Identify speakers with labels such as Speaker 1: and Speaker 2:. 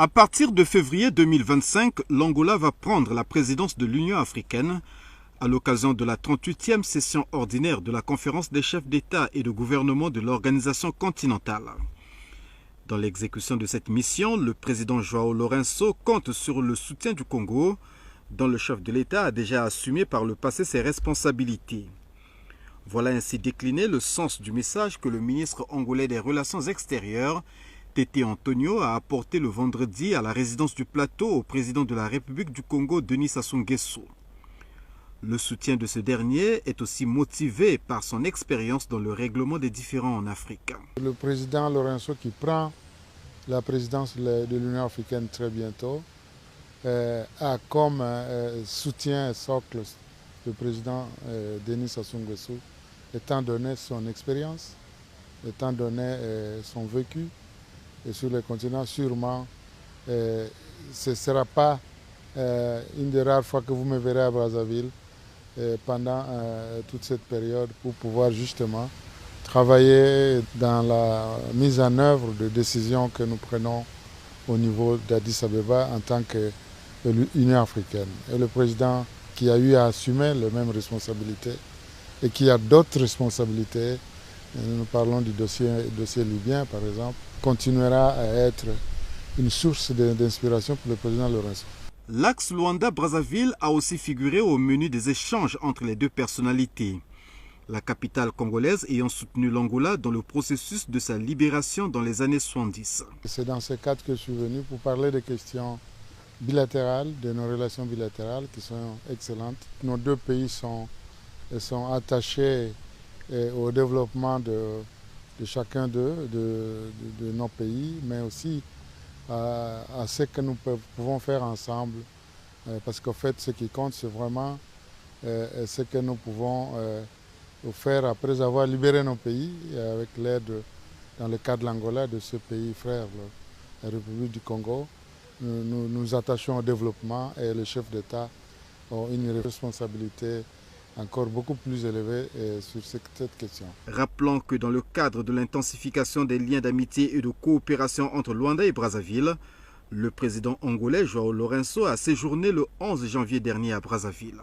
Speaker 1: À partir de février 2025, l'Angola va prendre la présidence de l'Union africaine à l'occasion de la 38e session ordinaire de la conférence des chefs d'État et de gouvernement de l'organisation continentale. Dans l'exécution de cette mission, le président João Lourenço compte sur le soutien du Congo, dont le chef de l'État a déjà assumé par le passé ses responsabilités. Voilà ainsi décliné le sens du message que le ministre angolais des Relations extérieures, Tété Antonio, a apporté le vendredi à la résidence du Plateau au président de la République du Congo, Denis Sassou Nguesso. Le soutien de ce dernier est aussi motivé par son expérience dans le règlement des différends en Afrique.
Speaker 2: Le président Lourenço, qui prend la présidence de l'Union africaine très bientôt, a comme soutien socle le président Denis Sassou Nguesso, étant donné son expérience, étant donné son vécu. Et sur le continent, sûrement, ce ne sera pas une des rares fois que vous me verrez à Brazzaville pendant toute cette période pour pouvoir justement travailler dans la mise en œuvre de décisions que nous prenons au niveau d'Addis Abeba en tant qu'Union africaine. Et le président qui a eu à assumer les mêmes responsabilités et qui a d'autres responsabilités, nous parlons du dossier libyen par exemple, continuera à être une source d'inspiration pour le président Lourenço.
Speaker 1: L'axe Luanda-Brazzaville a aussi figuré au menu des échanges entre les deux personnalités. La capitale congolaise ayant soutenu l'Angola dans le processus de sa libération dans les années 70.
Speaker 2: C'est dans ce cadre que je suis venu pour parler des questions bilatérales, de nos relations bilatérales qui sont excellentes. Nos deux pays sont attachés au développement de chacun d'eux, de nos pays, mais aussi à ce que nous pouvons faire ensemble. Parce qu'en fait, ce qui compte, c'est vraiment ce que nous pouvons faire après avoir libéré nos pays, avec l'aide, dans le cas de l'Angola, de ce pays frère, la République du Congo. Nous nous attachons au développement et les chefs d'État ont une responsabilité encore beaucoup plus élevé sur cette question.
Speaker 1: Rappelons que dans le cadre de l'intensification des liens d'amitié et de coopération entre Luanda et Brazzaville, le président angolais João Lourenço a séjourné le 11 janvier dernier à Brazzaville.